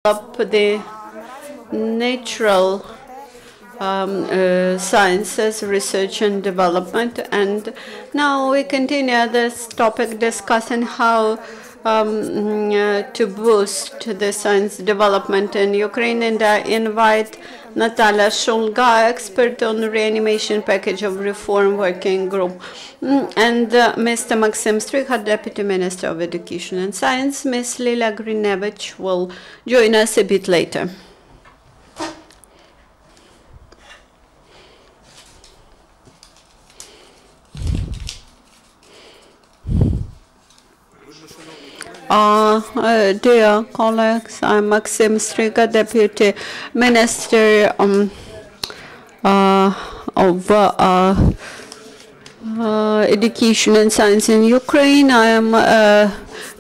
the natural sciences, research and development. And now we continue this topic discussing how to boost the science development in Ukraine. And I invite Natalia Shulga, expert on the Reanimation Package of Reform Working Group, and Mr. Maksym, Strikha, Deputy Minister of Education and Science. Ms. Lidiya Grynevych will join us a bit later. Dear colleagues, I'm Maksym Strikha, Deputy Minister of Education and Science in Ukraine. I am a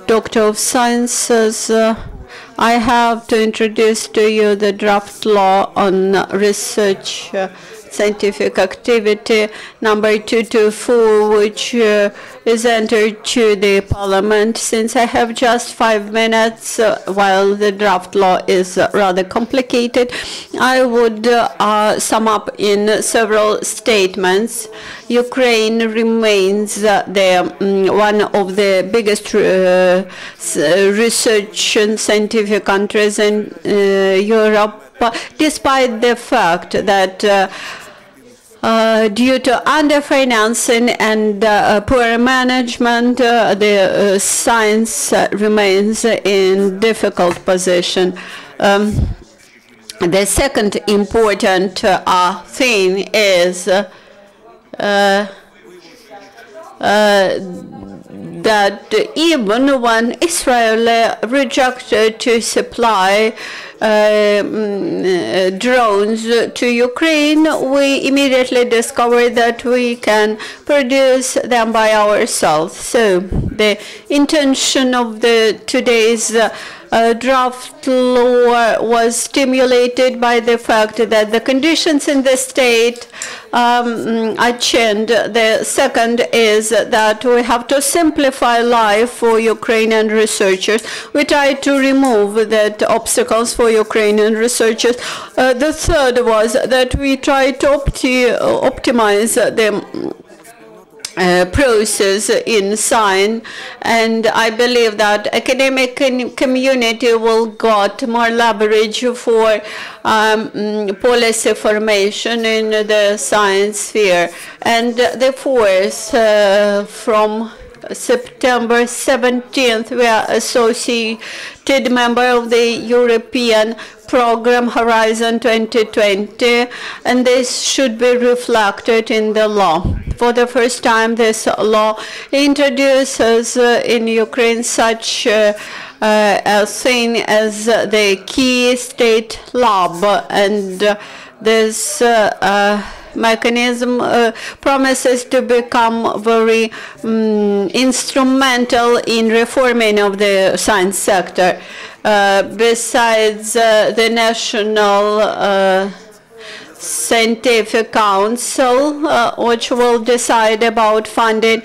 Doctor of Sciences. I have to introduce to you the draft law on research scientific activity number 224, which is entered to the Parliament. Since I have just 5 minutes, while the draft law is rather complicated, I would sum up in several statements. Ukraine remains one of the biggest research and scientific countries in Europe, despite the fact that due to underfinancing and poor management, the science remains in difficult position. The second important thing is that even when Israel rejected to supply drones to Ukraine, we immediately discovered that we can produce them by ourselves. So the intention of today's draft law was stimulated by the fact that the conditions in the state are changed. The second is that we have to simplify life for Ukrainian researchers. We try to remove the obstacles for Ukrainian researchers. The third was that we try to optimize the process in science, and I believe that academic community will get more leverage for policy formation in the science sphere. And the fourth, from September 17th, we are associated member of the European program Horizon 2020, and this should be reflected in the law. For the first time, this law introduces in Ukraine such a thing as the key state lab, and this mechanism promises to become very instrumental in reforming of the science sector. Besides the National Scientific Council, which will decide about funding,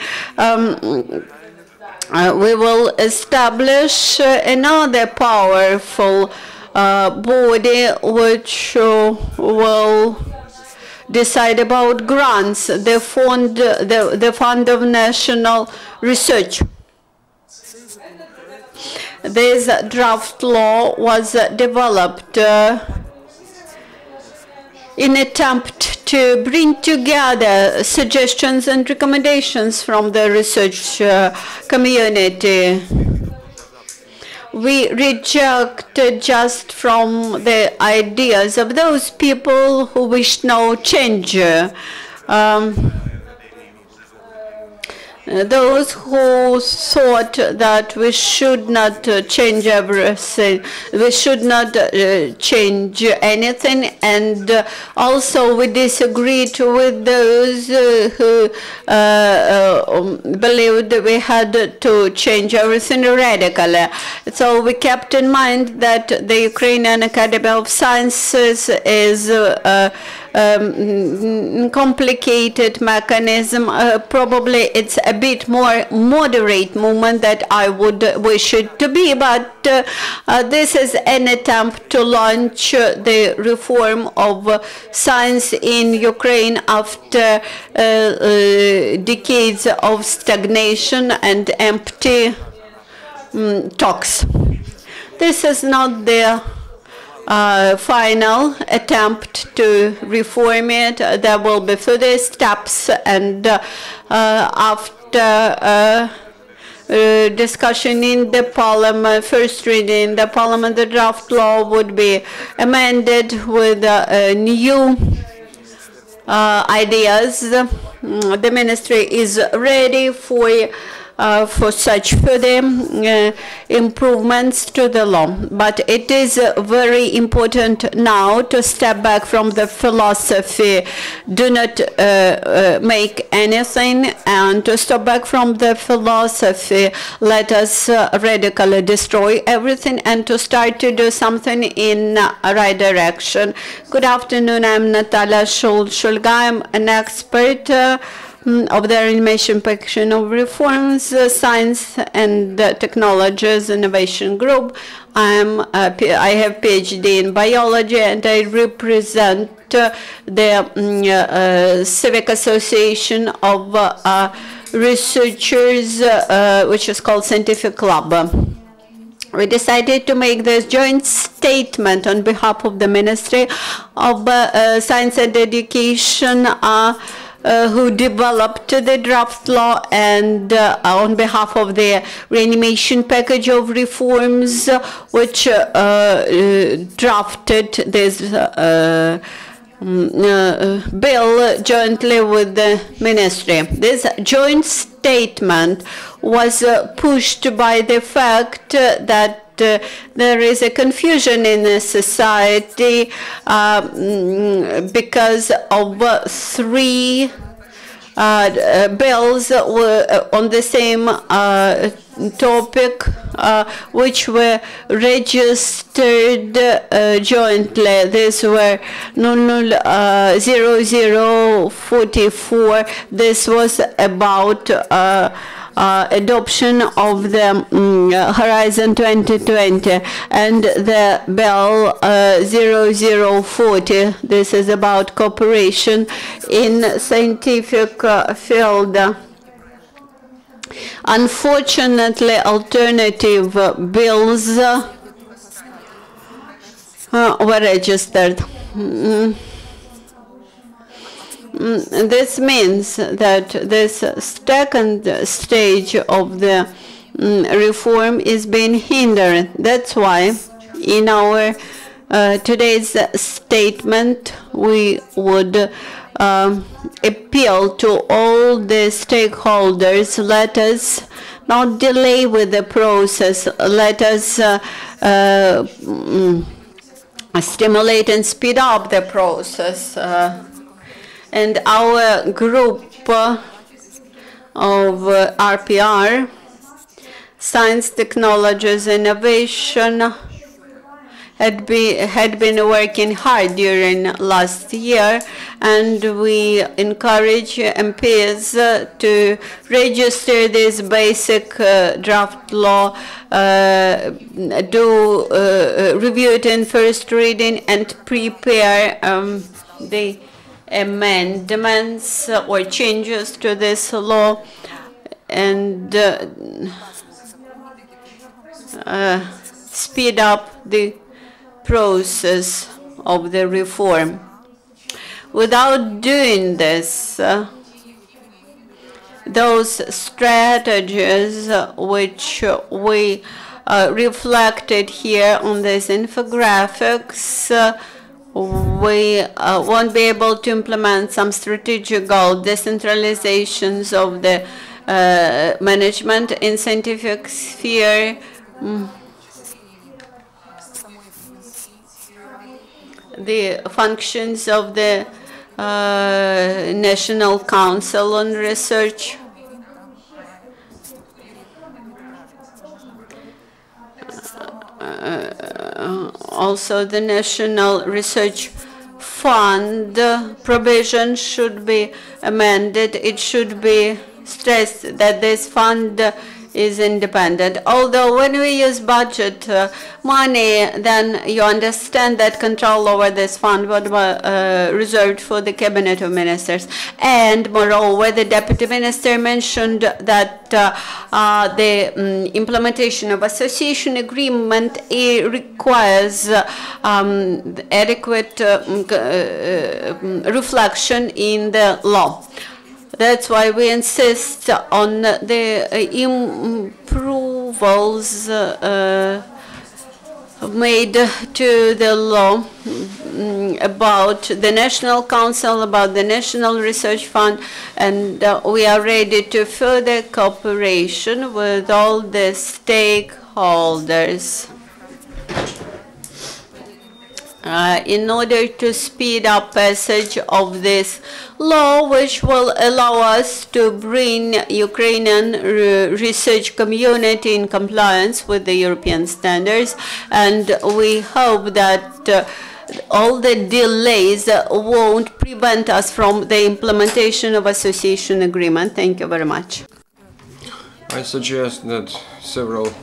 we will establish another powerful body which will decide about grants, the Fund of National Research. This draft law was developed in attempt to bring together suggestions and recommendations from the research community. We reject just from the ideas of those people who wish no change. Those who thought that we should not change everything, we should not change anything, and also we disagreed with those who believed that we had to change everything radically. So we kept in mind that the Ukrainian Academy of Sciences is complicated mechanism. Probably it's a bit more moderate movement that I would wish it to be, but this is an attempt to launch the reform of science in Ukraine after decades of stagnation and empty talks. This is not the final attempt to reform it. There will be further steps, and after discussion in the parliament, first reading in the parliament, the draft law would be amended with new ideas. The ministry is ready for such further improvements to the law. But it is very important now to step back from the philosophy, do not make anything, and to step back from the philosophy, let us radically destroy everything, and to start to do something in a right direction. Good afternoon, I'm Natalia Shulga. I'm an expert of the Reanimation Package of Reforms, Science and Technologies Innovation Group. I have PhD in biology, and I represent the Civic Association of Researchers, which is called Scientific Club. We decided to make this joint statement on behalf of the Ministry of Science and Education, who developed the draft law, and on behalf of the Reanimation Package of Reforms, which drafted this bill jointly with the ministry. This joint statement was pushed by the fact that there is a confusion in the society because of three bills on the same topic, which were registered jointly. These were 0044. This was about adoption of the Horizon 2020, and the bill 0040. This is about cooperation in scientific field. Unfortunately, alternative bills were registered. This means that this second stage of the reform is being hindered. That's why in our today's statement we would appeal to all the stakeholders. Let us not delay with the process. Let us stimulate and speed up the process. And our group of RPR, Science, Technologies, Innovation, had been working hard during last year, and we encourage MPs to register this basic draft law, review it in first reading, and prepare the amendments or changes to this law, and speed up the process of the reform. Without doing this, those strategies which we reflected here on these infographics, we won't be able to implement some strategic goal, decentralizations of the management in scientific sphere, the functions of the National Council on Research, also the National Research fund provision should be amended. It should be stressed that this fund is independent. Although when we use budget money, then you understand that control over this fund was reserved for the cabinet of ministers. And moreover, the deputy minister mentioned that the implementation of association agreement requires adequate reflection in the law. That's why we insist on the improvements made to the law about the National Council, about the National Research Fund, and we are ready to further cooperation with all the stakeholders. In order to speed up passage of this law, which will allow us to bring Ukrainian research community in compliance with the European standards, and we hope that all the delays won't prevent us from the implementation of association agreement. Thank you very much. I suggest that several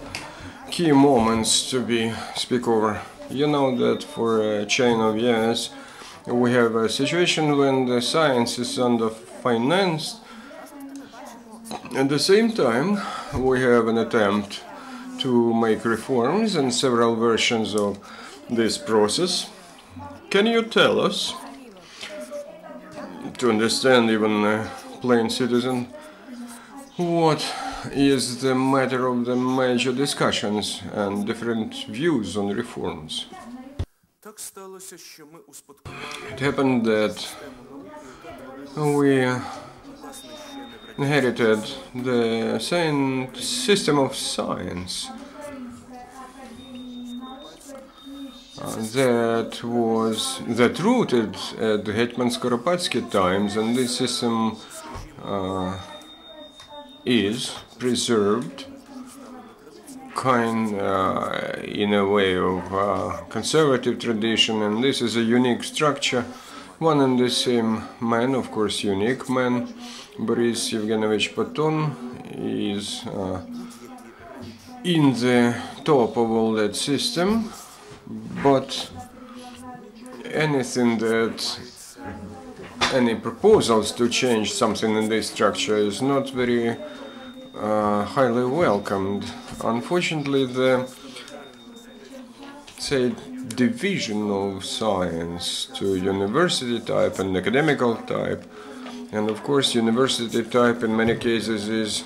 key moments to be speak over. You know that for a chain of years we have a situation when the science is underfinanced. At the same time, we have an attempt to make reforms and several versions of this process. Can you tell us, to understand even a plain citizen, what is the matter of the major discussions and different views on reforms? It happened that we inherited the same system of science that rooted at the Hetman Skoropadsky times, and this system is preserved in a way of conservative tradition, and this is a unique structure. One and the same man, of course unique man, Boris Yevgenovich Platon, is in the top of all that system, but any proposals to change something in this structure is not very highly welcomed. Unfortunately, the division of science to university type and academical type, and of course university type in many cases is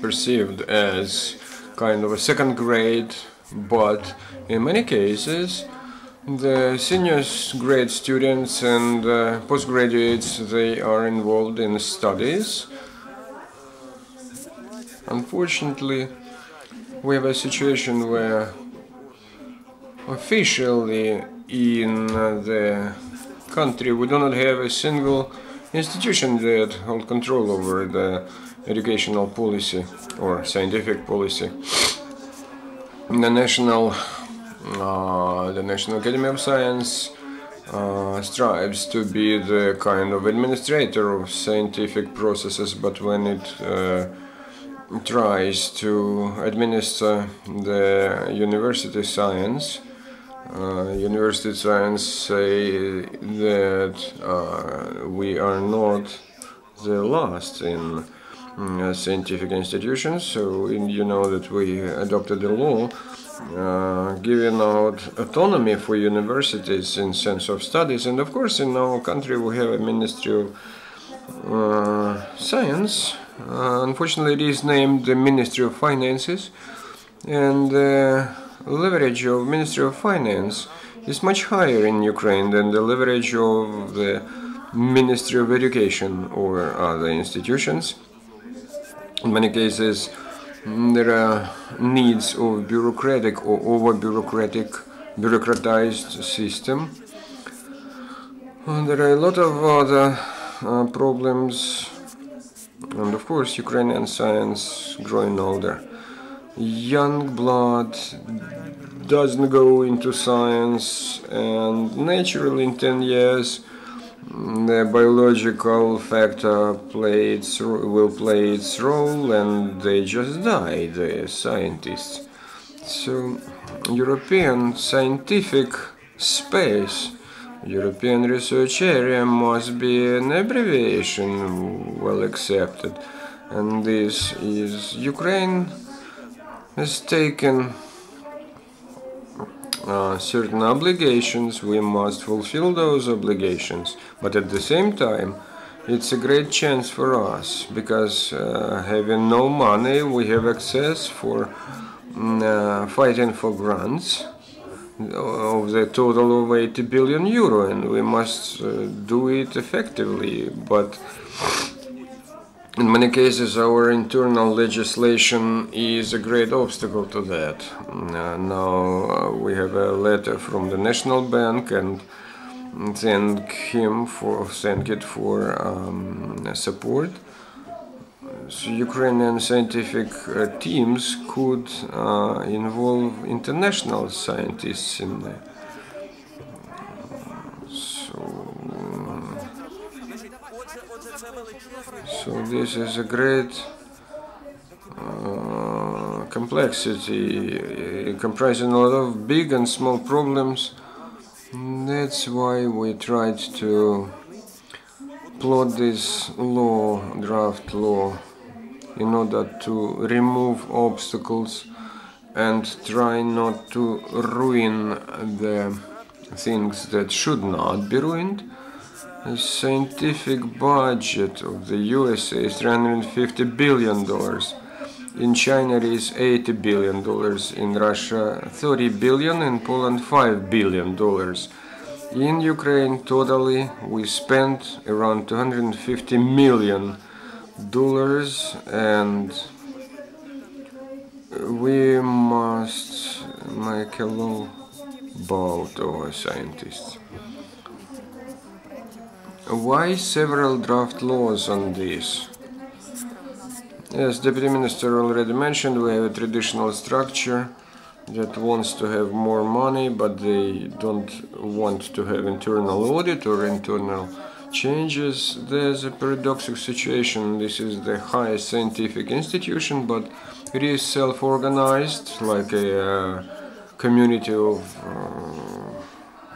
perceived as kind of a second grade, but in many cases the senior grade students and postgraduates, they are involved in studies. Unfortunately, we have a situation where officially in the country we do not have a single institution that holds control over the educational policy or scientific policy. The National Academy of Science strives to be the kind of administrator of scientific processes, but when it tries to administer the university science say that we are not the last in scientific institutions. So you know that we adopted a law giving out autonomy for universities in sense of studies, and of course in our country we have a Ministry of Science. Unfortunately, it is named the Ministry of Finances, and the leverage of Ministry of Finance is much higher in Ukraine than the leverage of the Ministry of Education or other institutions. In many cases, there are needs of bureaucratic or bureaucratized system. There are a lot of other problems, and of course Ukrainian science growing older. young blood doesn't go into science, and naturally in 10 years the biological factor will play its role, and they just die, the scientists. So European scientific space, European research area must be an abbreviation well accepted, and this is Ukraine has taken certain obligations. We must fulfill those obligations, but at the same time it's a great chance for us, because having no money we have access for fighting for grants of the total of 80 billion euro, and we must do it effectively. But in many cases our internal legislation is a great obstacle to that. Now we have a letter from the National Bank, and thank it for support. So Ukrainian scientific teams could involve international scientists in there. So this is a great complexity, comprising a lot of big and small problems. That's why we tried to plot this law, draft law, in order to remove obstacles and try not to ruin the things that should not be ruined. The scientific budget of the USA is $350 billion. In China it is $80 billion. In Russia $30 billion. In Poland $5 billion. In Ukraine totally we spent around $250 million, and we must make a law about our scientists. Why several draft laws on this? As Deputy Minister already mentioned, we have a traditional structure that wants to have more money, but they don't want to have internal audit or internal changes. There's a paradoxical situation. This is the highest scientific institution, but it is self-organized, like a community of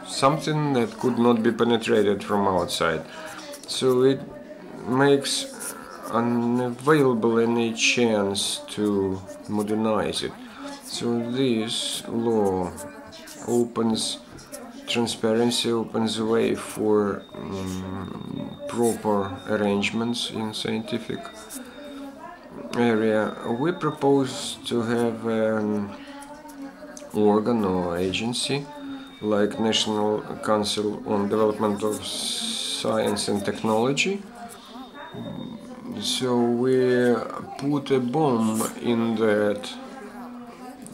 something that could not be penetrated from outside. So it makes unavailable any chance to modernize it. So this law opens transparency, opens the way for proper arrangements in scientific area. We propose to have an organ or agency like National Council on Development of Science and Technology. So we put a bomb in that.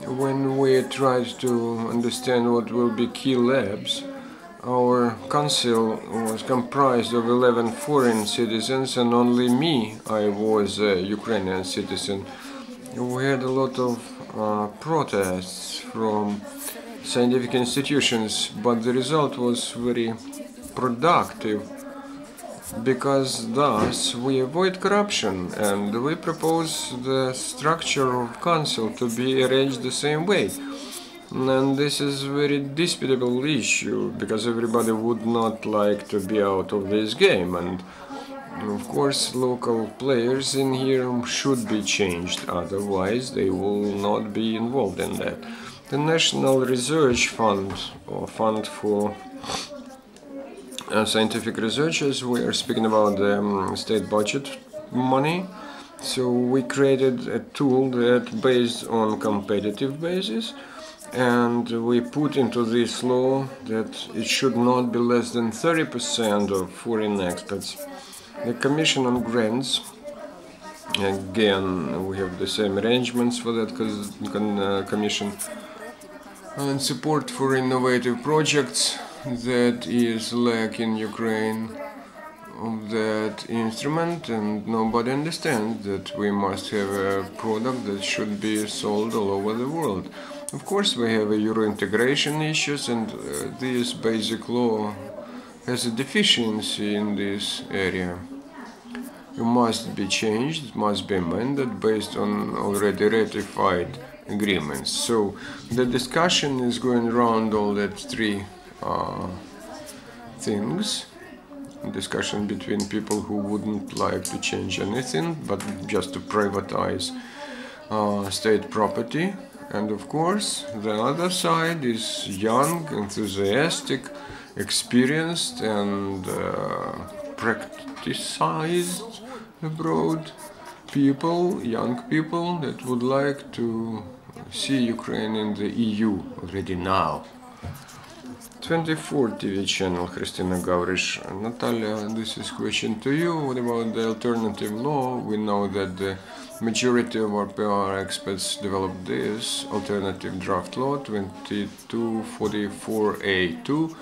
When we tried to understand what will be key labs, our council was comprised of 11 foreign citizens, and only me, I was a Ukrainian citizen. We had a lot of protests from scientific institutions, but the result was very productive, because thus we avoid corruption, and we propose the structure of council to be arranged the same way. And this is a very disputable issue, because everybody would not like to be out of this game, and of course local players in here should be changed, otherwise they will not be involved in that. The National Research Fund, or Fund for Scientific Researchers, we are speaking about the state budget money. So we created a tool that based on competitive basis, and we put into this law that it should not be less than 30% of foreign experts. The Commission on Grants, again we have the same arrangements for that commission, and support for innovative projects that is lacking in Ukraine. of that instrument, and nobody understands that we must have a product that should be sold all over the world. Of course, we have a Euro integration issues, and this basic law has a deficiency in this area. It must be changed, it must be amended based on already ratified agreements. So the discussion is going around all that three things. Discussion between people who wouldn't like to change anything, but just to privatize state property. And of course, the other side is young, enthusiastic, experienced, and practiced abroad people, young people that would like to see Ukraine in the EU already now. 24 TV channel, Christina Gavrish. Natalia, this is question to you. What about the alternative law? We know that the majority of our PR experts developed this alternative draft law, 2244A2.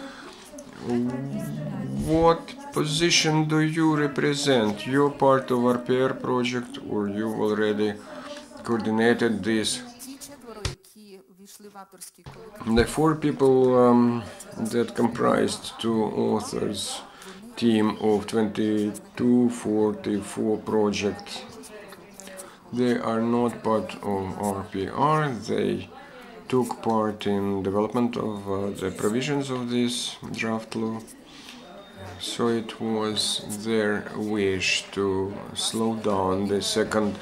What position do you represent? You're part of our PR project, or you already coordinated this? The four people that comprised two authors team of 2244 project, they are not part of our PR. They took part in development of the provisions of this draft law. So it was their wish to slow down the second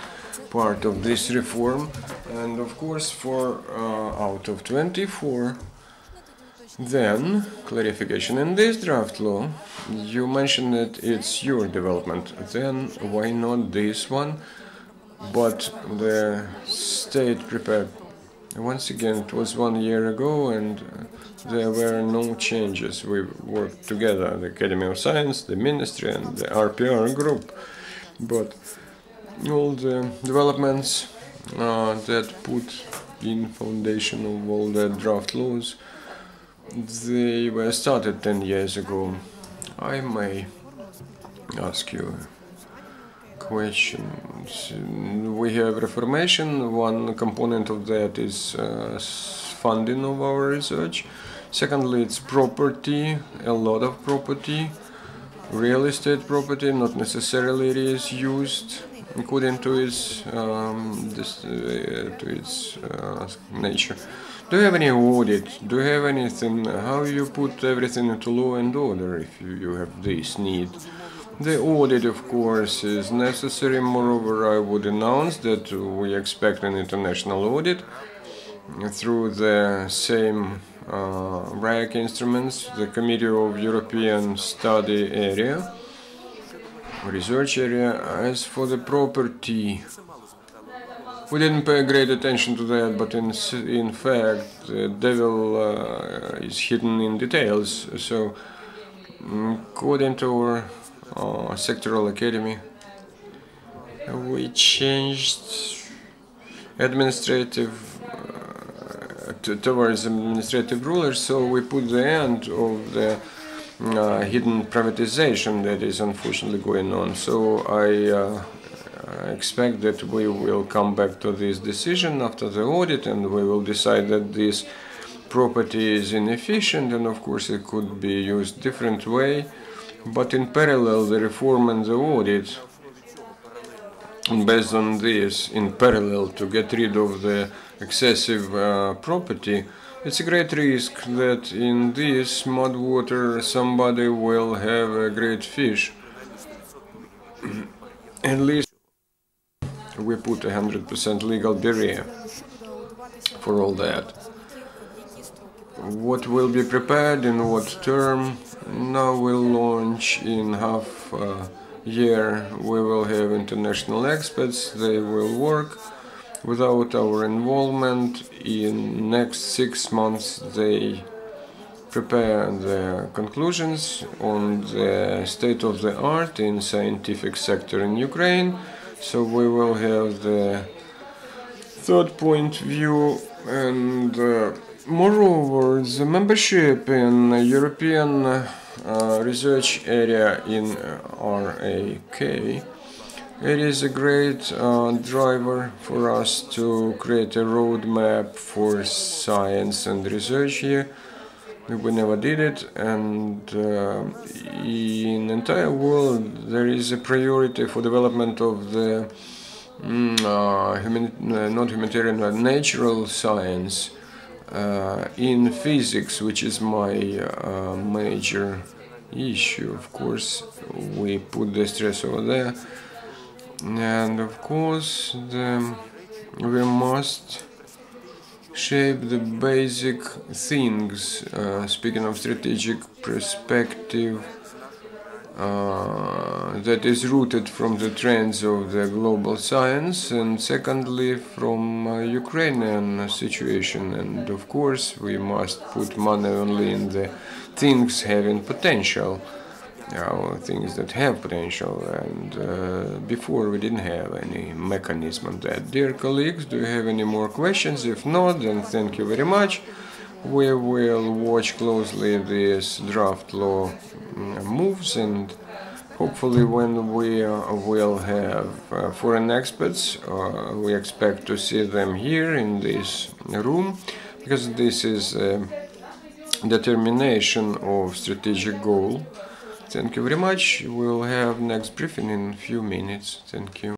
part of this reform. And of course, for out of 24, then clarification in this draft law, you mentioned that it's your development. Then why not this one? But the state prepared. Once again, it was 1 year ago, and there were no changes. We worked together, the Academy of Science, the Ministry, and the RPR group. But all the developments that put in foundation of all the draft laws, they were started 10 years ago. I may ask you questions. We have reformation. One component of that is funding of our research. Secondly, it's property, a lot of property, real estate property, not necessarily it is used according to its nature. Do you have any audit? Do you have anything? How you put everything into law and order if you have this need? The audit, of course, is necessary. Moreover, I would announce that we expect an international audit through the same RAC instruments, the Committee of European Study Area, research area. As for the property, we didn't pay great attention to that, but in fact, the devil is hidden in details. So, according to our sectoral academy, we changed administrative towards administrative rulers, so we put the end of the hidden privatization that is unfortunately going on. So I expect that we will come back to this decision after the audit, and we will decide that this property is inefficient, and of course it could be used different way. But in parallel, the reform and the audit, and based on this, in parallel, to get rid of the excessive property, it's a great risk that in this mud water somebody will have a great fish. At least we put 100% legal barrier for all that. What will be prepared in what term? Now we'll launch in half a year. We will have international experts. They will work without our involvement. In next 6 months they prepare the conclusions on the state of the art in scientific sector in Ukraine. So we will have the third point view, and Moreover, the membership in the European research area in RAK, it is a great driver for us to create a roadmap for science and research here. We never did it, and in the entire world there is a priority for development of the not humanitarian but natural science in physics, which is my major issue. Of course, we put the stress over there, and of course we must shape the basic things, speaking of strategic perspective, that is rooted from the trends of the global science, and secondly from Ukrainian situation. And of course we must put money only in the things having potential, things that have potential, and before we didn't have any mechanism on that. Dear colleagues, do you have any more questions? If not, then thank you very much. We will watch closely this draft law moves, and hopefully when we will have foreign experts, we expect to see them here in this room, because this is a determination of strategic goal. Thank you very much. We'll have next briefing in a few minutes. Thank you.